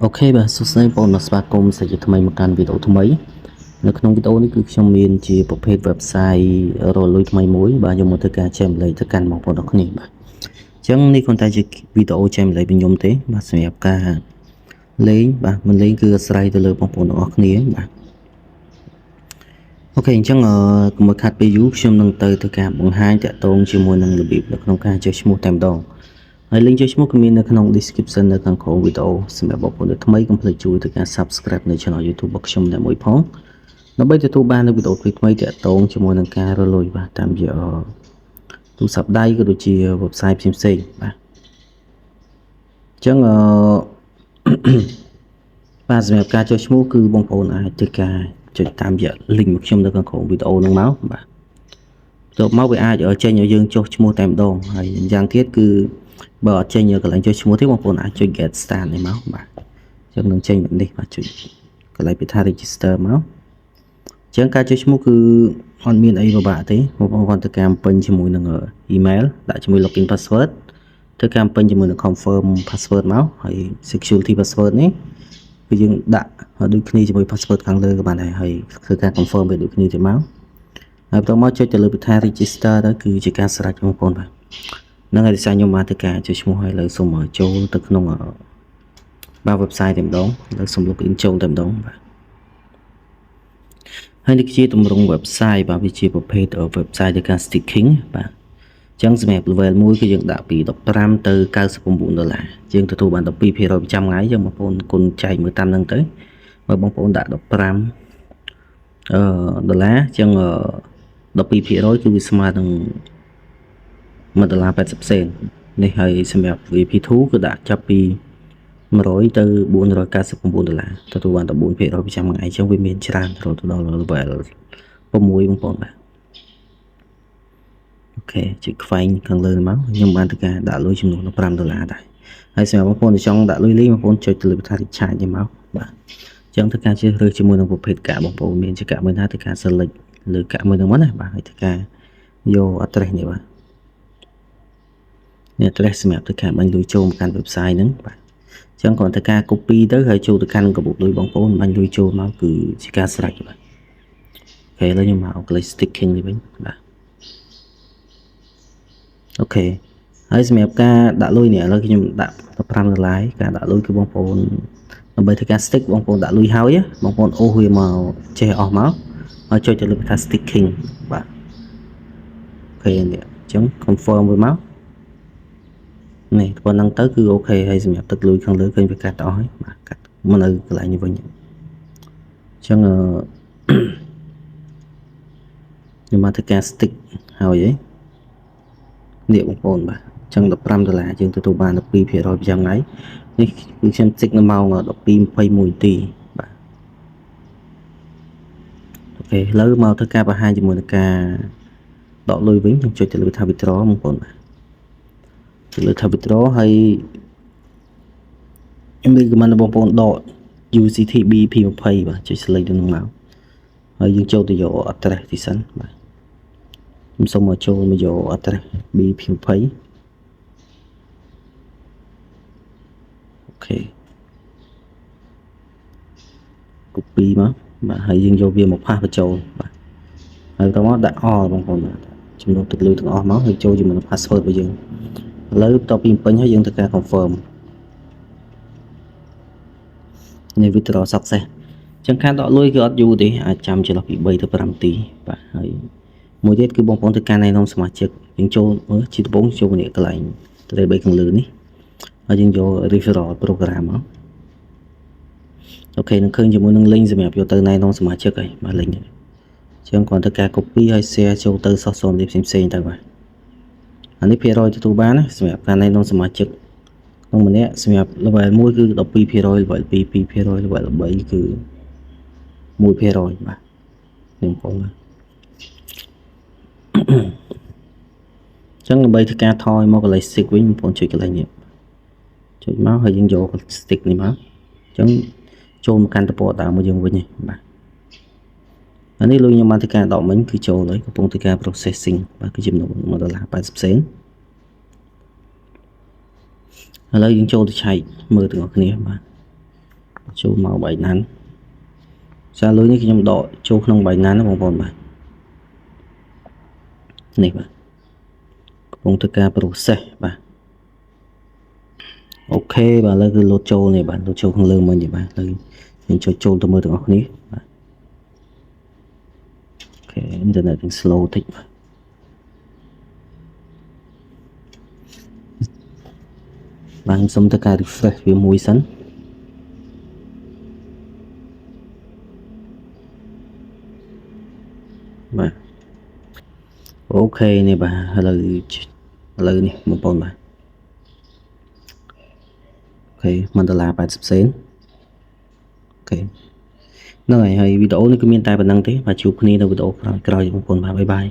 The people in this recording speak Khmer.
អូខេបាទសួស្តីបងប្អូនស្វាគមន៍សាជាថ្មីមកកាន់វីដេអូថ្មីនៅក្នុងវីដេអូនេះគឺខ្ញុំមានជាប្រភេទ website រលួយថ្មីមួយបាទខ្ញុំមកធ្វើការចែកម្លែកទៅកាន់បងប្អូនអរគ្នាបាទអញ្ចឹងនេះគ្រាន់តែជាវីដេអូចែកម្លែកពីខ្ញុំទេបាទសម្រាប់ការលេងបាទមិនលេងគឺអាស្រ័យទៅលើបងប្អូនទាំងអស់គ្នាបាទអូខេអញ្ចឹងកុំឲ្យខាត់ពេលយូរខ្ញុំនឹងទៅការបង្ហាញតាក់ទងជាមួយនឹងរបៀបនៅក្នុងការចុះឈ្មោះតែម្ដងហើយ link ចុះឈ្មោះគឺមាននៅក្នុង description នៅខាងក្រោមវីដេអូសម្រាប់បងប្អូនថ្មីកុំភ្លេចជួយទៅការ subscribe នៅ channel YouTube របស់ខ្ញុំតែមួយផងដើម្បីទទួលបាននូវវីដេអូថ្មីៗតាក់ទងជាមួយនឹងការរលួយបាទតាមរយៈទូរស័ព្ទដៃក៏ដូចជា website ផ្សេងៗបាទអញ្ចឹងបាទសម្រាប់ការចុះឈ្មោះគឺបងប្អូនអាចធ្វើការចុចតាមរយៈ link របស់ខ្ញុំនៅខាងក្រោមវីដេអូហ្នឹងមកបាទទៅមកវាអាចចេញឲ្យយើងចុះឈ្មោះតែម្ដងហើយយ៉ាងទៀតគឺបើអត់ចេញកន្លែងចុះឈ្មោះទេបងប្អូនអាចចុច get start នេះមកបាទអញ្ចឹងនឹងចេញបែបនេះបាទចុចកន្លែងពីថា register មកអញ្ចឹងការចុះឈ្មោះគឺអត់មានអីពិបាកទេបងប្អូនគ្រាន់តែការបំពេញជាមួយនឹង email ដាក់ជាមួយ login password ធ្វើការបំពេញជាមួយនឹង confirm password មកហើយ security password នេះគឺយើងដាក់ដូចគ្នាជាមួយ password ខាងលើក៏បានដែរហើយធ្វើការ confirm វាដូចគ្នាទៅមកហើយបន្តមកចុចទៅលើប៊ូថា register ទៅគឺជាការស្រេចបងប្អូនបាទនឹងឲ្យខ្ញុំបានធ្វើការចុចឈ្មោះហើយលើសូមចូលទៅក្នុងបាទ website តែម្ដងលើសូម login ចូលតែម្ដងបាទហើយនេះជាទម្រង់ website បាទវាជាប្រភេទ website នៃការ sticking បាទអញ្ចឹងសម្រាប់ level 1គឺយើងដាក់ពី15ទៅ$99យើងទទួលបាន12%ប្រចាំថ្ងៃយើងបងប្អូនគុណចែកមើលតាមហ្នឹងទៅបើបងប្អូនដាក់$15អញ្ចឹង12% គឺវាស្មើនឹង$1.80នេះហើយសម្រាប់ VIP2 គឺដាក់ចាប់ពី100ទៅ$499ទទួលបាន14%ប្រចាំថ្ងៃអញ្ចឹងវាមានច្រើនរហូតដល់ level 6បងប្អូនបាទអូខេចុចខ្វែងខាងលើមកខ្ញុំបានធ្វើការដាក់លុយចំនួន$5ដែរហើយសម្រាប់បងប្អូនដែលចង់ដាក់លុយលេងបងប្អូនចុចទៅលើប៊ូថា recharge នេះមកបាទអញ្ចឹងធ្វើការជ្រើសរើសជាមួយនឹងប្រភេទកាក់បងប្អូនមានជាកាក់មួយណាធ្វើការ select លើកាក់មួយហ្នឹងមកណាបាទហើយធ្វើការយក address នេះបាទនេះ address សម្រាប់ធ្វើការបាញ់លុយចូលមកកាន់ website ហ្នឹងបាទអញ្ចឹងគ្រាន់តែការ copy ទៅហើយចូលទៅកាន់កាបូបលុយបងប្អូនបាញ់លុយចូលមកគឺជាការស្រេចបាទអូខេឥឡូវខ្ញុំមក click sticking នេះវិញបាទអូខេហើយសម្រាប់ការដាក់លុយនេះឥឡូវខ្ញុំដាក់$15ការដាក់លុយគឺបងប្អូនដើម្បីធ្វើការ stick បងប្អូនដាក់លុយហើយបងប្អូនអូសវាមកចេះអស់មកហើយចុចទៅលើថា sticking បាទអូខេនេះអញ្ចឹង confirm វាមកនេះប៉ុណ្ណឹងទៅគឺអូខេហើយសម្រាប់ទឹកលុយខាងលើឃើញវាកាត់អស់ហើយបាទកាត់មកនៅកន្លែងនេះវិញអញ្ចឹងខ្ញុំមកធ្វើការ stick ហើយនេះបងប្អូនបាទអញ្ចឹង$15យើងទទួលបាន12%ប្រចាំថ្ងៃនេះគឺខ្ញុំ stick នៅម៉ោង12:21នាទីបាទអូខេឥឡូវមកធ្វើការបង្ហាញជាមួយនឹងការដកលុយវិញខ្ញុំចុចទៅលើថា withdraw បងប្អូនបាទទៅលើថា withdraw ហើយខ្ញុំមាន comment បងប្អូនដក UCTB P20 បាទចុច select ទៅនឹងមកហើយយើងចូលទៅយក address ទីសិនបាទខ្ញុំសូមមកចូលមកយក address B20 អូខេ copy មកបាទហើយយើងយកវាមកផាសបញ្ចូលបាទហើយបន្តមកដាក់ all បងប្អូនបាទចំនួនទឹកលុយទាំងអស់មកហើយចូលជាមួយនឹង password របស់យើងឥឡូវបន្ទាប់ពីបំពេញហើយយើងធ្វើការ confirm នេះ withdraw success អញ្ចឹងការដកលុយគឺអត់យូរទេអាចចាំចន្លោះពី3ទៅ5នាទីបាទហើយមួយទៀតគឺបងប្អូនធ្វើការណែនាំសមាជិកយើងចូលមើលជាដំបូងចូលនេះកន្លែងត្រី3ខាងលើនេះហើយយើងយក referral program មកអូខេនឹងឃើញជាមួយនឹង link សម្រាប់យកទៅណែនាំសមាជិកហើយបាទ link នេះអញ្ចឹងគ្រាន់តែការ copy ហើយ share ចូលទៅ social media ផ្សេងៗទៅបាទអានេះភាគរយទទួលបានណាសម្រាប់ការណែនាំសមាជិកក្នុងម្នាក់សម្រាប់ level 1គឺ12% level 2 2% level 3គឺ1% បាទនេះបងប្អូនបាទអញ្ចឹងដើម្បីធ្វើការថយមកកន្លែង stick វិញបងប្អូនចុចកន្លែងនេះចុចមកហើយយើងយក stick នេះមកអញ្ចឹងចូលមកកាន់តពតដើមមកយើងវិញនេះបាទអានេះលុយខ្ញុំបានធ្វើការដកមិញគឺចូលហើយកំពុងធ្វើការ processing បាទគឺចំណូល$1.80ឥឡូវយើងចូលទៅឆែកមើលទាំងអស់គ្នាបាទ ចូលមក Binance សារលុយនេះខ្ញុំដកចូលក្នុង Binance ណាបងប្អូនបាទនេះបាទកំពុងធ្វើការ process បាទអូខេបាទឥឡូវគឺលោតចូលនេះបាទលោតចូលខាងលើមិញនេះបាទឥឡូវខ្ញុំចុចចូលទៅមើលទាំងអស់គ្នាបាទអូខេ internet នឹង slow តិចបាទខ្ញុំសុំធ្វើការ refresh វាមួយសិនបាទអូខេនេះបាទឥឡូវនេះបងប្អូនបាទអូខេ$1.80អូខេហ្នឹងហើយវីដេអូនេះគឺមានតែប៉ុណ្្នឹងទេបាទជួបគ្នានៅវីដេអូក្រោយៗបងប្អូនបាទបាយបាយ